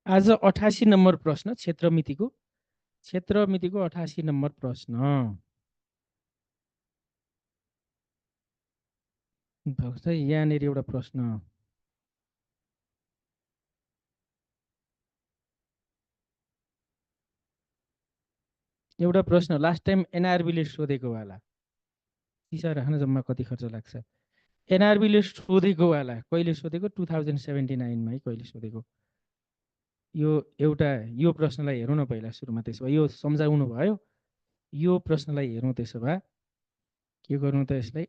आज 88 नम्बर प्रश्न क्षेत्रमितिको 88 नम्बर प्रश्न भन्छ। यहाँनिर एउटा प्रश्न लास्ट टाइम एनआरबीले सोधेको वाला सिसा राख्न जम्मा कति खर्च लाग्छ। एनआरबीले सोधेको वाला कहिले सोधेको 2079 मा कहिले सोधेको। यो एउटा यो प्रश्नलाई हेरौँ न पहिला सुरुमा। त्यसो भए यो सम्झाउनु भयो। यो प्रश्नलाई हेरौँ। त्यसो भए के गर्नु त यसलाई।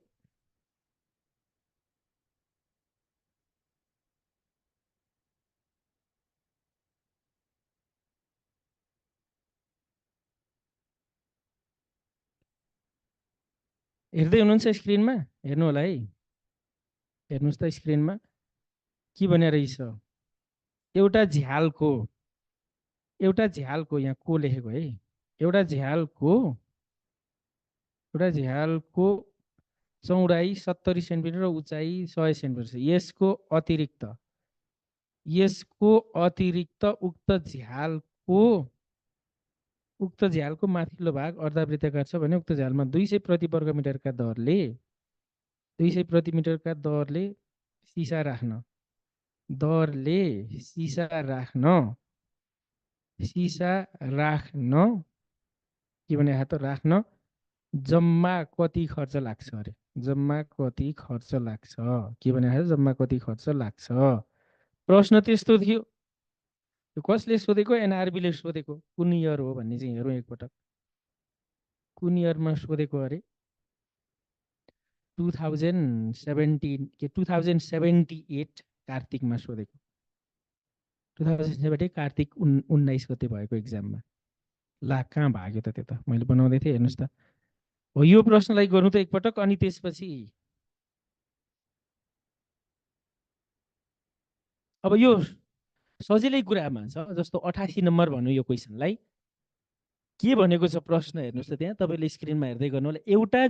हेर्दै हुनुहुन्छ स्क्रिनमा? हेर्नु होला है। हेर्नुहोस् त स्क्रिनमा के भने रहेछ। एउटा झ्यालको यहाँ को लेखेको है। एउटा झ्यालको चौडाइ 70 सेन्टिमिटर र उचाइ 100 सेन्टिमिटर छ। यसको अतिरिक्त उक्त झ्यालको माथिल्लो भाग अर्धवृत्ताकार छ भने उक्त झ्यालमा 200 प्रति वर्ग मिटरका दरले सिसा राख्न के भने त राख्न जम्मा कति खर्च लाग्छ अरे। जम्मा कति खर्च लाग्छ के भने जम्मा कति खर्च लाग्छ। प्रश्न त्यस्तो थियो। कसले सोधेको? एनआरबीले सोधेको। कुन इयर हो भन्ने चाहिँ हेरौँ एकपटक। कुन इयरमा सोधेको अरे। 2078 कार्तिकमा सोधेको। 2070 कार्तिक 19 गते भएको एक्जाममा। ला कहाँ भाग्यो त त्यो त मैले बनाउँदै थिएँ। हेर्नुहोस् त हो यो प्रश्नलाई गर्नु त एकपटक। अनि त्यसपछि अब यो सजिलै कुरामा छ। जस्तो 88 नम्बर भन्नु यो क्वेसनलाई के भनेको छ प्रश्न हेर्नुहोस् त। त्यहाँ तपाईँले स्क्रिनमा हेर्दै गर्नु होला। एउटा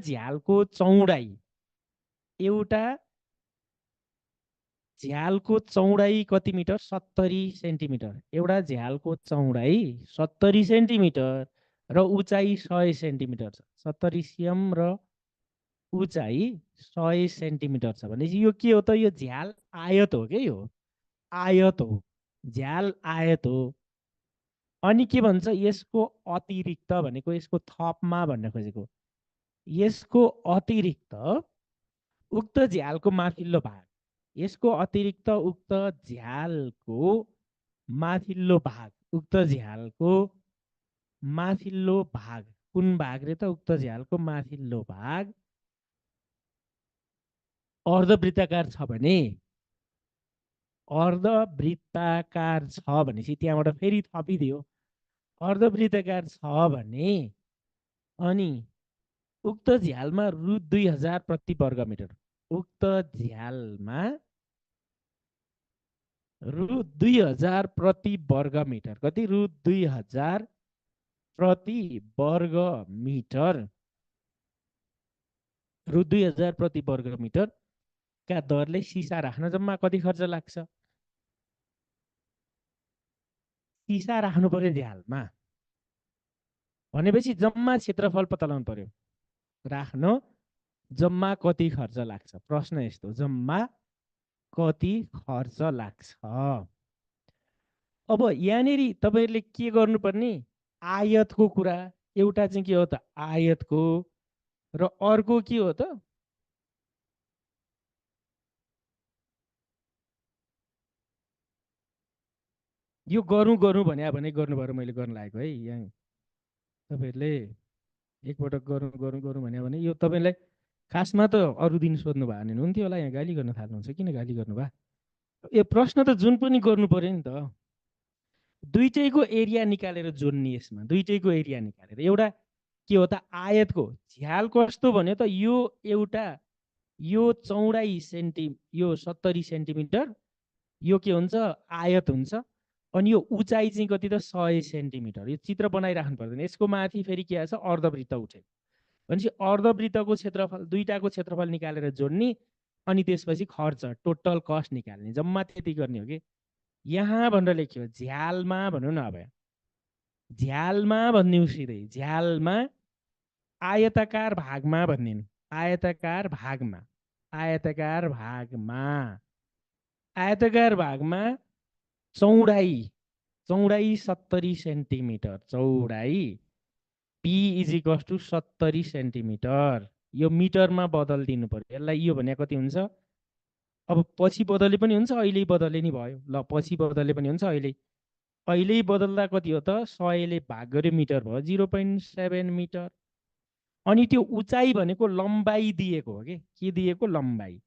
झ्यालको चौडाइ कति मिटर? 70 सेन्टिमिटर। एउटा झ्यालको चौडाइ 70 सेन्टिमिटर र उचाइ 100 सेन्टिमिटर छ। 70 सिएम र उचाइ 100 सेन्टिमिटर छ भनेपछि यो के हो त? यो झ्याल आयत हो के। यो आयत हो। झ्याल आयत हो। अनि के भन्छ? यसको अतिरिक्त भनेको यसको थपमा भन्न खोजेको। यसको अतिरिक्त उक्त झ्यालको माथिल्लो भाग। यसको अतिरिक्त उक्त झ्यालको माथिल्लो भाग कुन भाग रे त? उक्त झ्यालको माथिल्लो भाग अर्धवृत्ताकार छ भनेपछि त्यहाँबाट फेरि थपिदियो। अर्धवृत्ताकार छ भने अनि उक्त झ्यालमा रु 2000 प्रति वर्ग मिटर। उक्त झ्यालमा रु 2000 प्रति वर्ग मिटर। कति? रु 2000 प्रति वर्ग मिटर। रु 2000 प्रति वर्ग मिटर का दरले सिसा राख्न जम्मा कति खर्च लाग्छ? सिसा राख्नु पर्यो झ्यालमा भनेपछि जम्मा क्षेत्रफल पत्ता लगाउनु पर्यो। राख्न जम्मा कति खर्च लाग्छ? प्रश्न यस्तो, जम्मा कति खर्च लाग्छ। अब यहाँनिर तपाईँहरूले के गर्नुपर्ने? आयतको कुरा। एउटा चाहिँ के हो त? आयतको। र अर्को के हो त? यो गरौँ भने गर्नुभयो। मैले गर्न लागेको है। यहाँ तपाईँहरूले एकपटक गरौँ भने यो तपाईँलाई खासमा त अरू दिन सोध्नु भयो भने हुन्थ्यो होला। यहाँ गाली गर्न थाल्नुहुन्छ। किन गाली गर्नुभयो? यो प्रश्न त जुन पनि गर्नु पर्यो नि त। दुईटैको एरिया निकालेर जोड्ने। यसमा दुईटैको एरिया निकालेर एउटा के हो त? आयतको। झ्याल कस्तो भन्यो त? यो चौडाइ यो 70 सेन्टिमिटर। यो के हुन्छ? आयत हुन्छ। अनि यो उचाइ चाहिँ कति त? 100 सेन्टिमिटर। यो चित्र बनाइराख्नु पर्दैन। यसको माथि फेरि के आछ? अर्धवृत्त उठे भनेपछि अर्धवृत्तको क्षेत्रफल, दुईटाको क्षेत्रफल निकालेर जोड्ने। अनि त्यसपछि खर्च, टोटल कस्ट निकाल्ने। जम्मा त्यति गर्ने हो कि। यहाँ भनेर लेख्यो झ्यालमा भनौँ न। अब झ्यालमा भनिदिउँ सिधै, झ्यालमा आयताकार भागमा भनिदिनु, आयताकार भागमा, आयताकार भागमा, आयताकार भागमा चौडाइ, चौडाइ 70 सेन्टिमिटर, चौडाइ P is equals to 70 centimetre. यो मिटरमा बदलिदिनु पर्यो यसलाई। यो भने कति हुन्छ? अब पछि बदले पनि हुन्छ, अहिले बदले नि भयो। ल पछि बदले पनि हुन्छ, अहिले बदल्दा कति हो त? 100ले भाग गर्यो मिटर भयो, 0.7 मिटर। अनि त्यो उचाइ भनेको लम्बाइ दिएको हो कि के दिएको? लम्बाइ।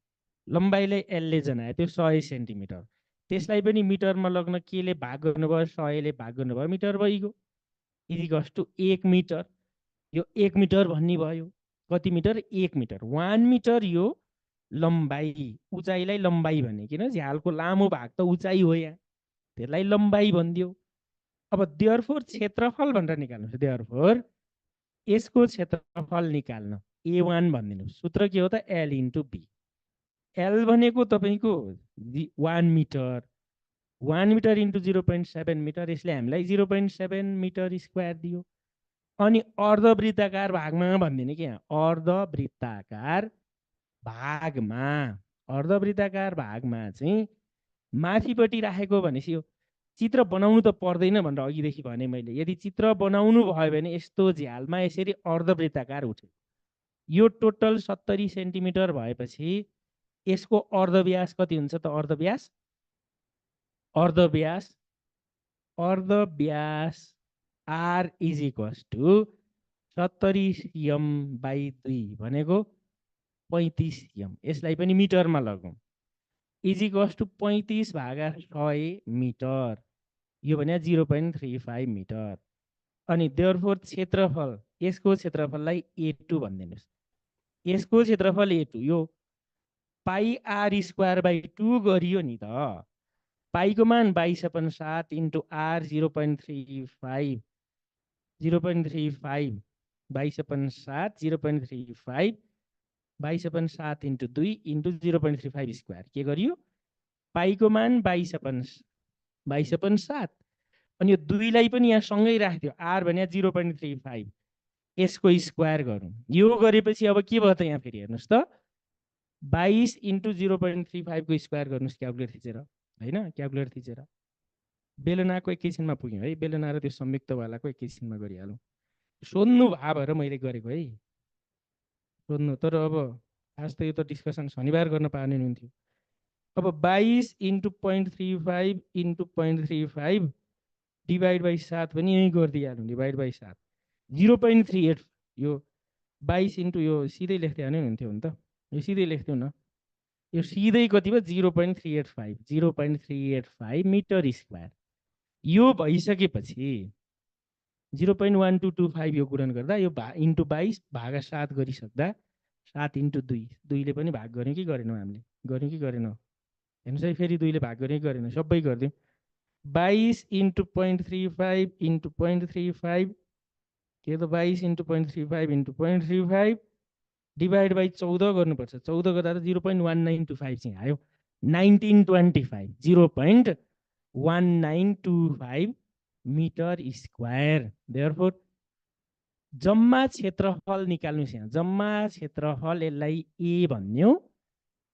लम्बाइलाई एलले जनायो, त्यो 100 सेन्टिमिटर। त्यसलाई पनि मिटरमा लग्न केले भाग गर्नुभयो? 100ले भाग गर्नुभयो, मिटर भइगयो। Is equals to 1 metre. यो 1 मिटर भन्ने भयो। कति मिटर? 1 मिटर। 1 मिटर यो लम्बाइ, उचाइलाई लम्बाइ भने, किन झ्यालको लामो भाग त उचाइ हो यहाँ, त्यसलाई लम्बाइ भनिदियो। अब देयरफोर क्षेत्रफल भनेर निकाल्नु। देयरफोर यसको क्षेत्रफल निकाल्न A1 भनिदिनु। सूत्र के हो त? L into B। L भनेको तपाईँको 1 मिटर, 1 मिटर इन्टु 0.7 मिटर, यसले हामीलाई 0.7 मिटर स्क्वायर दियो। अनि अर्धवृत्ताकार भागमा भनिदिने कि यहाँ अर्धवृत्ताकार भागमा, अर्धवृत्ताकार भागमा चाहिँ माथिपट्टि राखेको भनेपछि यो चित्र बनाउनु त पर्दैन भनेर अघिदेखि भने मैले। यदि चित्र बनाउनु भयो भने यस्तो झ्यालमा यसरी अर्धवृत्ताकार उठ्यो। यो टोटल 70 सेन्टिमिटर भएपछि यसको अर्धव्यास कति हुन्छ त? अर्धव्यास, अर्धव्यास, अर्धव्यास R is equals to 70 cm by 2 भनेको 35 सिएम। यसलाई पनि मिटरमा लगौँ। इज इक्वल्स टु 35 भागा 100 मिटर, यो भने 0.35 मिटर। अनि देयरफोर क्षेत्रफल, यसको क्षेत्रफललाई A2 भनिदिनुहोस्। यसको क्षेत्रफल A2 यो पाई आर स्क्वायर बाई 2 गरियो नि त। पाईको मान 22/7 into R 0.35, 0.35 22/7, 0.35 22/7 into 2 into 0.35 square के गरियो? पाईको मान 22/7। अनि यो 2लाई पनि यहाँ सँगै राख्थ्यो, आर भने 0.35, यसको स्क्वायर गरौँ। यो गरेपछि अब के भयो त? यहाँ फेरि हेर्नुहोस् त, 22 इन्टु 0.35 को स्क्वायर गर्नुहोस् क्यालकुलेटर थिचेर, होइन क्यालकुलेटर थिचेर। बेलनाको एकैछिनमा पुग्यौँ है, बेलना र त्यो संयुक्तवालाको एकैछिनमा गरिहालौँ। सोध्नु भए भएर मैले गरेको है, सोध्नु। तर अब आज त यो त डिस्कसन शनिबार गर्न पार्ने हुन्थ्यो। अब 22 इन्टु 0.35 इन्टु 0.35 डिभाइड बाई 7 पनि यहीँ गरिदिइहालौँ, डिभाइड बाई 7 0.38। यो 22 इन्टु यो सिधै लेख्दै हाल्नु हुन्थ्यो नि त, यो सिधै लेख्थ्यौँ न। यो सिधै कति भयो? 0.385, 0.385 मिटर स्क्वायर। यो भइसकेपछि 0.1225 यो गुणन गर्दा यो इन्टु 22 भागा 7 गरिसक्दा 7 इन्टु 2, 2ले पनि भाग गऱ्यौँ कि गरेनौँ? हामीले गऱ्यौँ कि गरेनौँ? हेर्नुहोस् है, फेरि 2ले भाग गऱ्यौँ कि गरेनौँ? सबै गरिदिउँ। 22 इन्टु 0.35 इन्टु 0.35 के त 22 इन्टु 0.35 इन्टु 0.35 डिभाइड बाई 14 गर्नुपर्छ। 14 गर्दा त 0.1925 चाहिँ आयो। 1925, 0.1925 मिटर स्क्वायर। देयरफोर जम्मा क्षेत्रफल निकाल्नुहोस्। यहाँ जम्मा क्षेत्रफल, यसलाई ए भन्यो,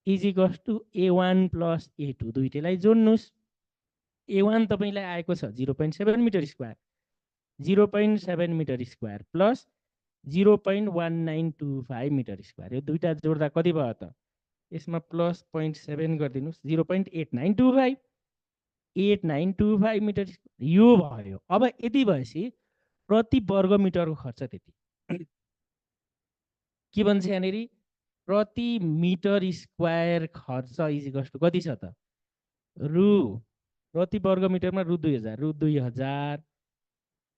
is equals to A1 plus A2, दुइटैलाई जोड्नुहोस्। A1 तपाईँलाई आएको छ 0.7 metre square, 0.7 metre square plus 0.1925 metre square. यो दुइटा जोड्दा कति भयो त? यसमा प्लस 0.7 गरिदिनुहोस्, 0.8925, 8925 मिटर स्क्वायर यो भयो। अब यति भएपछि प्रति वर्ग मिटरको खर्च त्यति के भन्छ यहाँनिर? प्रति मिटर स्क्वायर खर्च इज इक्वल्स टु कति छ त? रु प्रति वर्ग मिटरमा रु 2000, रु 2000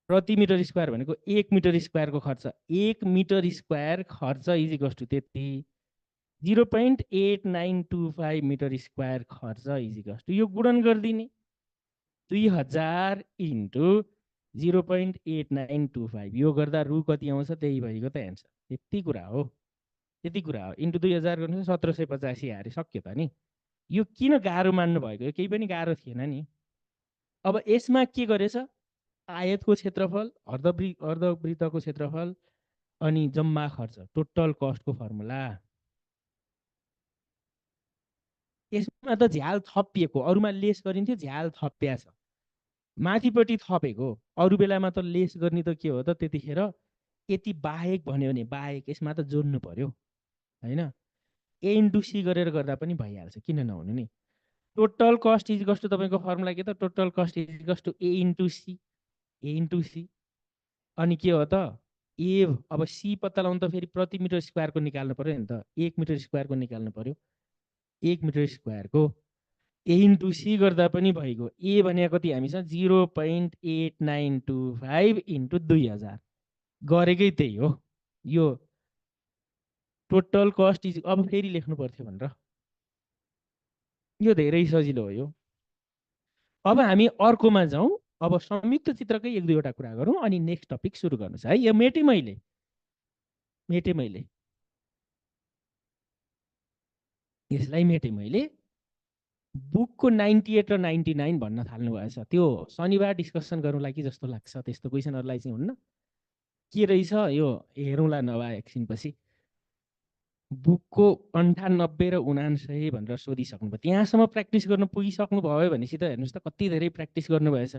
प्रति मिटर स्क्वायर भनेको 1 मिटर स्क्वायरको खर्च, 1 मिटर स्क्वायर खर्च इज इक्वल्स टु त्यति 0.8925 मिटर स्क्वायर खर्च इज इक्वल्स टु यो गुणन गरिदिने 2000 इन्टु 0.8925 यो गर्दा रु कति आउँछ? त्यही भइगयो त एन्सर। त्यति कुरा हो, त्यति कुरा हो। इन्टु 2000 गर्नुहोस् 1785 हारे, सक्यो त नि। यो किन गाह्रो मान्नु भएको? केही पनि गाह्रो थिएन नि। अब यसमा के गरेछ, आयतको क्षेत्रफल, अर्धवृत्तको क्षेत्रफल अनि जम्मा खर्च, टोटल कस्टको फर्मुला। यसमा त झ्याल थपिएको, अरूमा लेस गरिन्थ्यो, झ्याल थपिया छ, माथिपट्टि थपेको। अरू बेलामा त लेस गर्ने त के हो त, त्यतिखेर यति बाहेक भन्यो भने बाहेक यसमा त जोड्नु पर्यो होइन। ए इन्टु सी गरेर गर्दा पनि भइहाल्छ, किन नहुनु नि। Total cost is equals to तपाईँको फर्मुला के त, total cost is equals to A into C, A into C. अनि के हो त, ए अब सी पत्ता लगाउनु त फेरि प्रति मिटर स्क्वायरको निकाल्नु पर्यो नि त, 1 मिटर स्क्वायरको निकाल्नु पर्यो, 1 मिटर स्क्वायरको। ए इन्टु सी गर्दा पनि भइगयो। ए भनेको कति हामीसँग 0.8925 इन्टु 2000 गरेकै त्यही हो। यो टोटल कस्ट इज, अब फेरि लेख्नु पर्थ्यो भनेर, यो धेरै सजिलो हो यो। अब हामी अर्कोमा जाउँ। अब संयुक्त चित्रकै 1-2वटा कुरा गरौँ अनि नेक्स्ट टपिक सुरु गर्नुहोस् है। यो मेटेँ मैले यसलाई मेटेँ मैले। बुकको 98 र 99 भन्न थाल्नु भएछ, त्यो शनिबार डिस्कसन गरौँला कि जस्तो लाग्छ। त्यस्तो क्वेसनहरूलाई चाहिँ हुन्न, के रहेछ यो हेरौँला नभए एकछिनपछि। बुकको 98 र 99 भनेर सोधिसक्नुभयो, त्यहाँसम्म प्र्याक्टिस गर्नु पुगिसक्नु भयो भनेपछि त हेर्नुहोस् त कति धेरै प्र्याक्टिस गर्नुभएछ।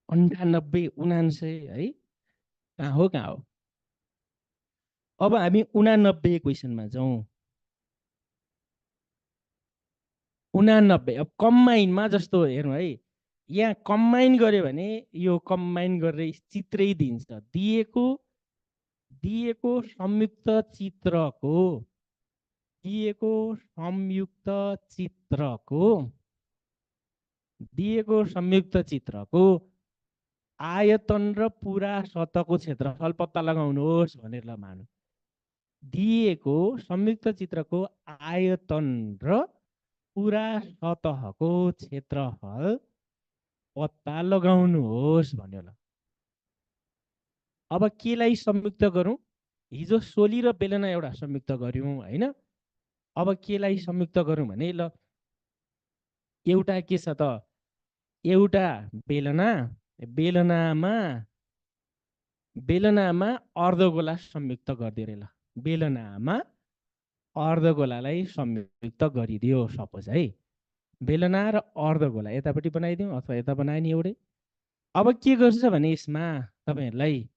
98, 99 है, कहाँ हो। अब हामी 89 क्वेसनमा जाउँ। 89 अब कम्बाइनमा जस्तो हेरौँ है, यहाँ कम्बाइन गर्यो भने यो कम्बाइन गरेर चित्रै दिन्छ। दिएको संयुक्त चित्रको आयतन र पुरा सतहको क्षेत्रफल पत्ता लगाउनुहोस् भनेर ल मानौँ। दिएको संयुक्त चित्रको आयतन र पुरा सतहको क्षेत्रफल पत्ता लगाउनुहोस् भन्यो ल। अब केलाई संयुक्त गरौँ, हिजो सोली र बेलना एउटा संयुक्त गऱ्यौँ होइन। अब केलाई संयुक्त गरौँ भने ल, एउटा के छ त, एउटा बेलनामा अर्धगोला संयुक्त गरिदियो रे ल। बेलनामा अर्धगोलालाई संयुक्त गरिदियो सपोज है। बेलना र अर्धगोला यतापट्टि बनाइदिउँ अथवा यता बनाए नि एउटै। अब के गर्छ भने यसमा तपाईँहरूलाई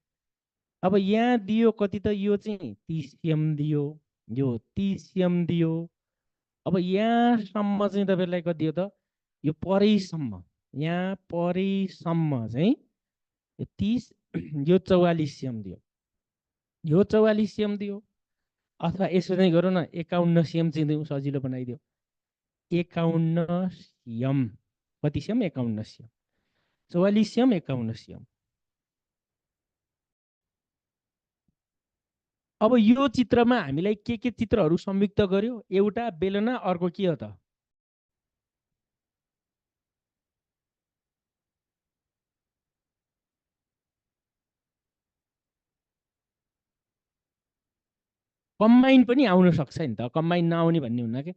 अब यहाँ दियो कति त, यो चाहिँ 30 एम दियो, यो 30 एम दियो। अब यहाँसम्म चाहिँ तपाईँहरूलाई कति हो त, यो परैसम्म, यहाँ परैसम्म चाहिँ 30, यो 44 एम दियो, यो 44 एम दियो। अथवा यसो चाहिँ गरौँ न, 51 सेम चाहिँ दिउँ, सजिलो बनाइदियो। 51 सेम, कति सेम, 51 सेम, 44 सेम, 51 सेम। अब यो चित्रमा हामीलाई के चित्रहरू संयुक्त गर्यो, एउटा बेलना, अर्को के हो त, कम्बाइन पनि आउन सक्छ नि त, कम्बाइन नआउने भन्ने हुन्न कि।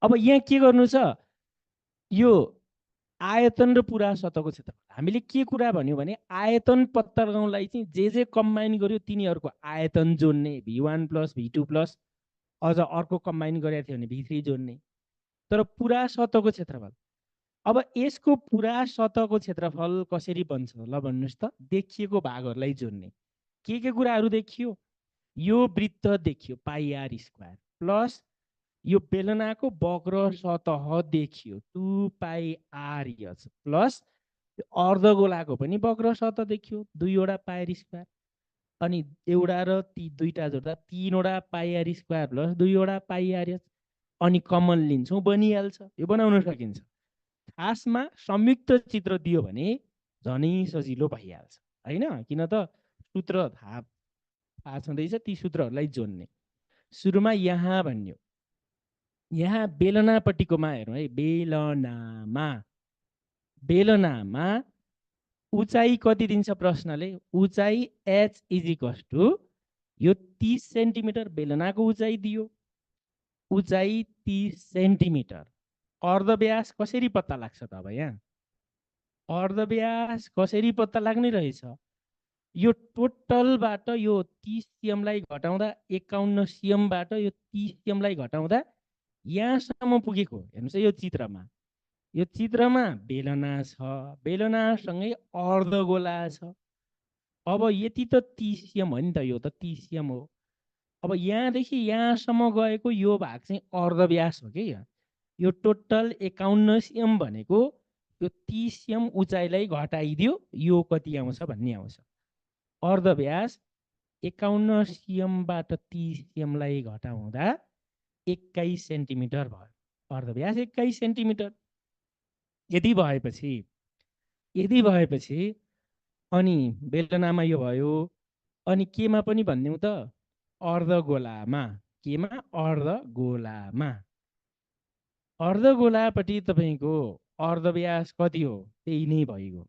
अब यहाँ के गर्नु छ, यो आयतन र पुरा सतहको क्षेत्रफल। हामीले के कुरा भन्यो भने आयतन पत्ता लगाउनलाई चाहिँ जे कम्बाइन गर्यो तिनीहरूको आयतन जोड्ने, V1 + V2 + अझ अर्को कम्बाइन गरेको थियो भने V3 जोड्ने। तर पुरा सतहको क्षेत्रफल, अब यसको पुरा सतहको क्षेत्रफल कसरी बन्छ ल भन्नुहोस् त। देखिएको भागहरूलाई जोड्ने, के कुराहरू देखियो, यो वृत्त देखियो πr² प्लस यो बेलनाको वक्र सतह देखियो 2πr प्लस अर्धगोलाको पनि वक्र सतह देखियो 2वटा πr², अनि एउटा र ती दुईटा जोड्दा 3वटा πr² प्लस 2वटा πr, अनि कमन लिन्छौँ बनिहाल्छ। यो बनाउन सकिन्छ। खासमा संयुक्त चित्र दियो भने झनै सजिलो भइहाल्छ होइन, किन त सूत्र थाहा छँदैछ, ती सूत्रहरूलाई जोड्ने। सुरुमा यहाँ भन्यो, यहाँ बेलनापट्टिकोमा हेरौँ है, बेलनामा उचाइ कति दिन्छ प्रश्नले, उचाइ h = यो 30 सेन्टिमिटर बेलनाको उचाइ दियो, उचाइ 30 सेन्टिमिटर। अर्धव्यास कसरी पत्ता लाग्छ त, अब यहाँ अर्धव्यास कसरी पत्ता लाग्ने रहेछ? यो टोटलबाट यो 30 सिएमलाई घटाउँदा 51 सिएमबाट यो 30 सिएमलाई घटाउँदा यहाँसम्म पुगेको। हेर्नुहोस् यो चित्रमा, यो चित्रमा बेलना छ, बेलनासँगै अर्धगोला छ। अब यति त 30 सिएम हो नि त, यो त 30 सिएम हो। अब यहाँदेखि यहाँसम्म गएको यो भाग चाहिँ अर्धव्यास हो कि यो टोटल 51 सिएम भनेको यो 30 सिएम उचाइलाई घटाइदियो, यो कति आउँछ भन्ने आउँछ। अर्धव्यास 51 सिएमबाट 30 सिएमलाई घटाउँदा 21 सेन्टिमिटर भयो। अर्धव्यास 21 सेन्टिमिटर। यदि भएपछि अनि बेलनामा यो भयो, अनि केमा पनि भनिदिउँ त, अर्धगोलामा। केमा? अर्धगोलामा। अर्धगोलापट्टि तपाईँको अर्धव्यास कति हो? त्यही नै भइगयो।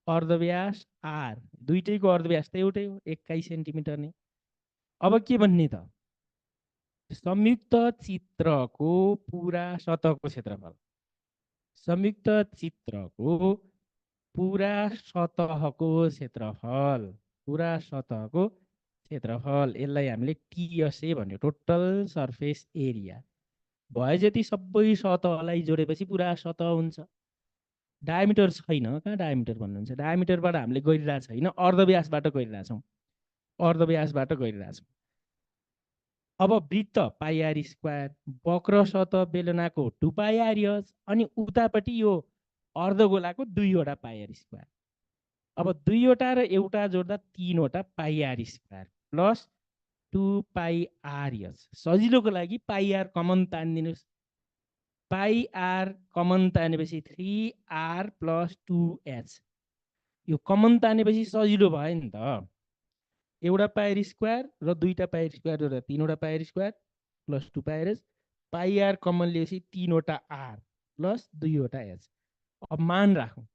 अर्धव्यास आर, दुईटैको अर्धव्यास त एउटै हो, 21 सेन्टिमिटर नै। अब के भन्ने त? संयुक्त चित्रको पुरा सतहको क्षेत्रफल। संयुक्त चित्रको पुरा सतहको क्षेत्रफल, पुरा सतहको क्षेत्रफल, यसलाई हामीले टिएसए भन्यो, टोटल सर्फेस एरिया। भए जति सबै सतहलाई जोडेपछि पुरा सतह हुन्छ। डायमिटर छैन, कहाँ डायमिटर भन्नुहुन्छ? डायमिटरबाट हामीले गरिरहेको छैन, अर्धव्यासबाट गरिरहेछौँ, अर्धव्यासबाट गरिरहेछौँ। अब वृत्त पाइ आर स्क्वायर, वक्र सतह बेलनाको 2 पाइ आर एच, अनि उतापट्टि यो अर्धगोलाको 2वटा पाइ आर स्क्वायर। अब 2वटा र एउटा जोड्दा 3वटा पाइ आर स्क्वायर प्लस 2 पाइ आर एच। सजिलोको लागि पाइ आर कमन तानिदिनुहोस्। पाइ are common तानेपछि 3r plus 2h। यो कमन तानेपछि सजिलो भयो नि त। एउटा पाइ आर स्क्वायर र 2टा पाइ आर स्क्वायर जोड्दा 3वटा पाइ आर स्क्वायर प्लस 2 पाइ आर एच। पाइ आर कमन लिएपछि 3वटा r प्लस 2वटा h। अब मान राखौँ,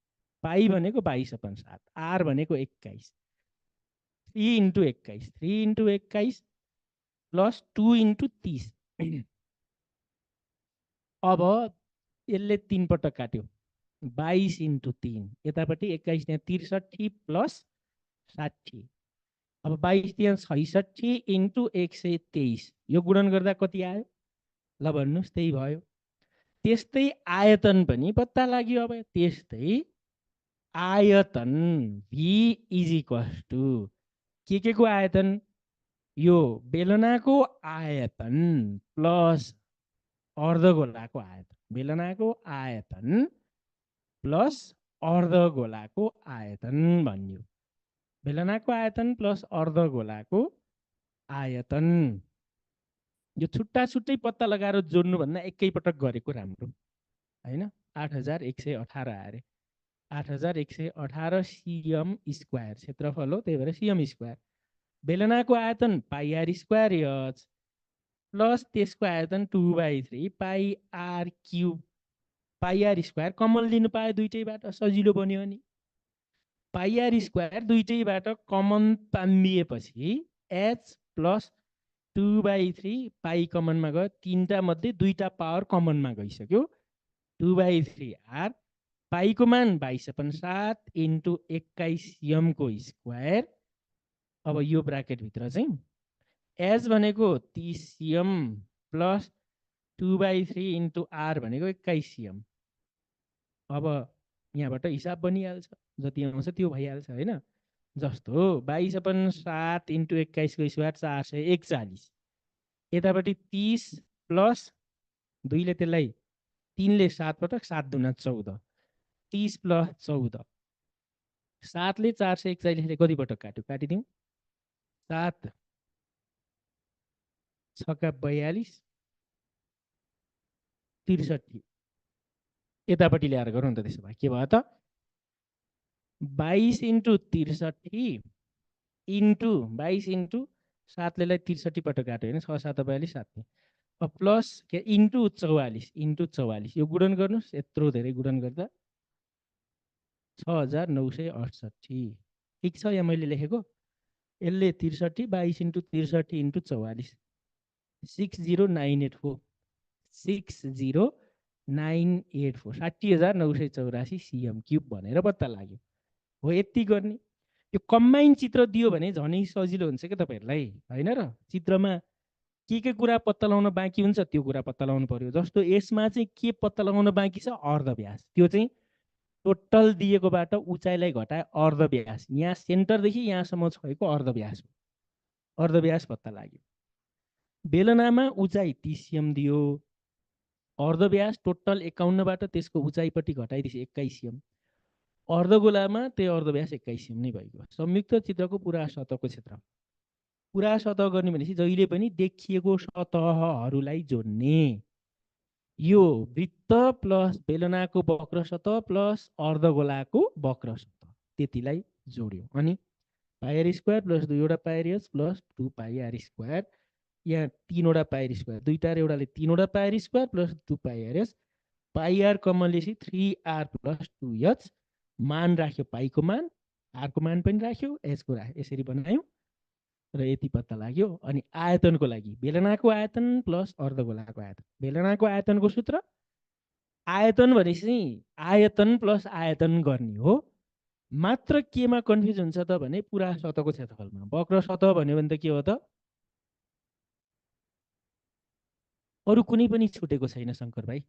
पाइ भनेको 22/7, r भनेको 21, 3 इन्टु 21, 3 इन्टु 21 प्लस 2 इन्टु 30। अब यसले 3 पटक काट्यो, 22 इन्टु 3, यतापट्टि 21 यहाँ 63 प्लस 60। अब 22 यहाँ 66 इन्टु 123, यो गुणन गर्दा कति आयो? ल भन्नुहोस्, त्यही भयो। त्यस्तै आयतन पनि पत्ता लाग्यो। अब त्यस्तै आयतन भी इज इक्वल्स टु के को आयतन? यो बेलनाको आयतन प्लस अर्धगोलाको आयतन। बेलनाको आयतन प्लस अर्धगोलाको आयतन भनियो। बेलनाको आयतन प्लस अर्धगोलाको आयतन। यो छुट्टा छुट्टै पत्ता लगाएर जोड्नुभन्दा एकैपटक गरेको राम्रो हैन। 8118 आयो। 8118 सिएम स्क्वायर क्षेत्रफल हो, त्यही भएर सिएम स्क्वायर। बेलनाको आयतन पाइ आर स्क्वायर एच प्लस त्यसको आयतन 2/3 pi R cube. Pi R square common लिनु पायो दुईटैबाट, सजिलो बन्यो। अनि पाइ आर स्क्वायर दुईटैबाट कमन तानिएपछि एच प्लस 2/3 पाइ कमनमा गयो, 3टा मध्ये 2टा पावर कमनमा गइसक्यो, 2/3 आर। पाइको मान 22/7 इन्टु 21 सिएमको स्क्वायर। अब यो ब्राकेटभित्र चाहिँ एच भनेको 30 सिएम प्लस 2/3 इन्टु आर भनेको 21 सिएम। अब यहाँबाट हिसाब बनिहाल्छ, जति आउँछ त्यो भइहाल्छ होइन। जस्तो 22/7 इन्टु 21 को स्क्वायर 441। यतापट्टि 30 प्लस 2ले त्यसलाई 3ले 7 पटक 7 दुना 14, 30 प्लस 14, 7ले 441ले कति पटक काट्यो? काटिदिउँ। 7 छक्का 42, 63। यतापट्टि ल्याएर गरौँ त। त्यसो भए के भयो त? 22 इन्टु 63 इन्टु 22 इन्टु 7ले 63 पटक काट्यो होइन, 6 7 42 7। अब प्लस के इन्टु 44 इन्टु 44, यो गुणन गर्नुहोस्। यत्रो धेरै गुणन गर्दा 6968। ठिक छ, यहाँ मैले लेखेको यसले 63, 22 इन्टु 63 इन्टु 44, 60984, 984 60,984 CM क्युब भनेर पत्ता लाग्यो। हो यति गर्ने। यो कम्बाइन चित्र दियो भने झनै सजिलो हुन्छ क्या तपाईँहरूलाई होइन र। चित्रमा के कुरा पत्ता लगाउन बाँकी हुन्छ त्यो कुरा पत्ता लगाउनु पर्यो। जस्तो यसमा चाहिँ के पत्ता लगाउन बाँकी छ, अर्धव्यास। त्यो चाहिँ टोटल दिएकोबाट उचाइलाई घटाए अर्धव्यास, यहाँ सेन्टरदेखि यहाँसम्म छोएको अर्धव्यास हो। अर्धव्यास पत्ता लाग्यो। बेलनामा उचाइ 30 CM दियो, अर्धव्यास टोटल 51बाट त्यसको उचाइपट्टि घटाइदिएपछि 21 CM, अर्धगोलामा त्यो अर्धव्यास 21 CM नै भइगयो। संयुक्त चित्रको पुरा सतहको क्षेत्र। पुरा सतह गर्ने भनेपछि जहिले पनि देखिएको सतहहरूलाई जोड्ने। यो वृत्त प्लस बेलनाको वक्र सतह प्लस अर्धगोलाको वक्र सतह, त्यतिलाई जोड्यो। अनि pi R square plus 2 pi R plus 2 pi R square, यहाँ 3 पाई स्क्वायर, दुईटा र एउटाले 3 pi square plus 2 pi R, pi R common लिएपछि 3r प्लस 2h, मान राख्यो पाईको मान, आरको मान पनि राख्यो, एचको राख्यो, यसरी बनायौँ र यति पत्ता लाग्यो। अनि आयतनको लागि बेलनाको आयतन प्लस अर्धगोलाको आयतन। बेलनाको आयतनको सूत्र, आयतन भनेपछि आयतन प्लस आयतन गर्ने हो। मात्र केमा कन्फ्युज हुन्छ त भने पुरा सतहको क्षेत्रफलमा। वक्र सतह भन्यो भने त के हो त, अरू कुनै पनि छुटेको छैन शङ्कर भाइ।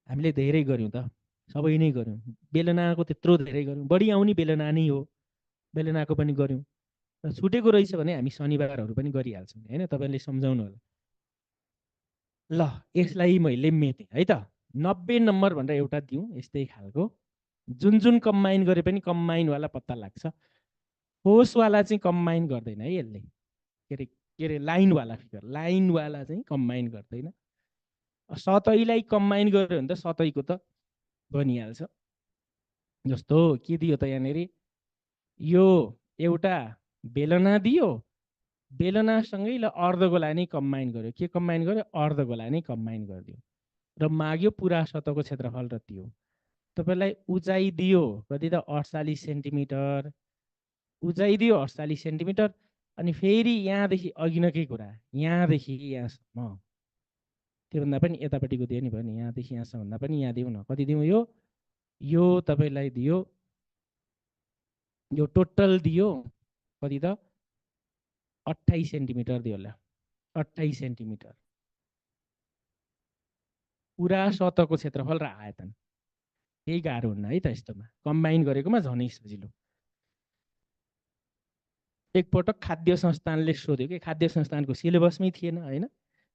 हामीले धेरै गऱ्यौँ त, सबै नै गऱ्यौँ। बेलनाको त्यत्रो धेरै गऱ्यौँ, बढी आउने बेलना नै हो, बेलनाको पनि गऱ्यौँ। र छुटेको रहेछ भने हामी शनिबारहरू पनि गरिहाल्छौँ होइन, तपाईँले सम्झाउनु होला। ल यसलाई मैले मेटेँ है त। 90 नम्बर भनेर एउटा दिउँ यस्तै खालको, जुन जुन कम्बाइन गरे पनि कम्बाइनवाला पत्ता लाग्छ। फोर्सवाला चाहिँ कम्बाइन गर्दैन है यसले, के अरे लाइनवाला फिगर, लाइनवाला चाहिँ कम्बाइन गर्दैन। सतहीलाई कम्बाइन गर्यो भने त सतहीको त बनिहाल्छ। जस्तो के दियो त यहाँनिर, यो एउटा बेलना दियो, बेलनासँगै ल अर्धगोला नै कम्बाइन गर्यो। के कम्बाइन गर्यो, अर्धगोला नै कम्बाइन गरिदियो र माग्यो पुरा सतहको क्षेत्रफल र त्यो। तपाईँलाई उचाइ दियो कति त 48 सेन्टिमिटर, उचाइ दियो 48 सेन्टिमिटर। अनि फेरि यहाँदेखि अघि नकै कुरा, यहाँदेखि यहाँसम्म, त्योभन्दा पनि यतापट्टिको दियो नि भयो नि, यहाँदेखि यहाँसम्म भन्दा पनि यहाँ दिउँ न, कति दिउँ, यो तपाईँलाई दियो, यो टोटल दियो कति त 28 सेन्टिमिटर दियो होला, 28 सेन्टिमिटर पुरा सतहको क्षेत्रफल र आयतन। केही गाह्रो हुन्न है त यस्तोमा, कम्बाइन गरेकोमा झनै सजिलो। एकपटक खाद्य संस्थानले सोध्यो कि, खाद्य संस्थानको सिलेबसमै थिएन होइन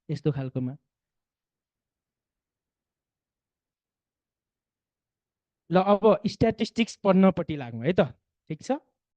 यस्तो खालकोमा। ल अब स्ट्याटिस्टिक्स पढ्नपट्टि लागौँ है त, ठिक छ।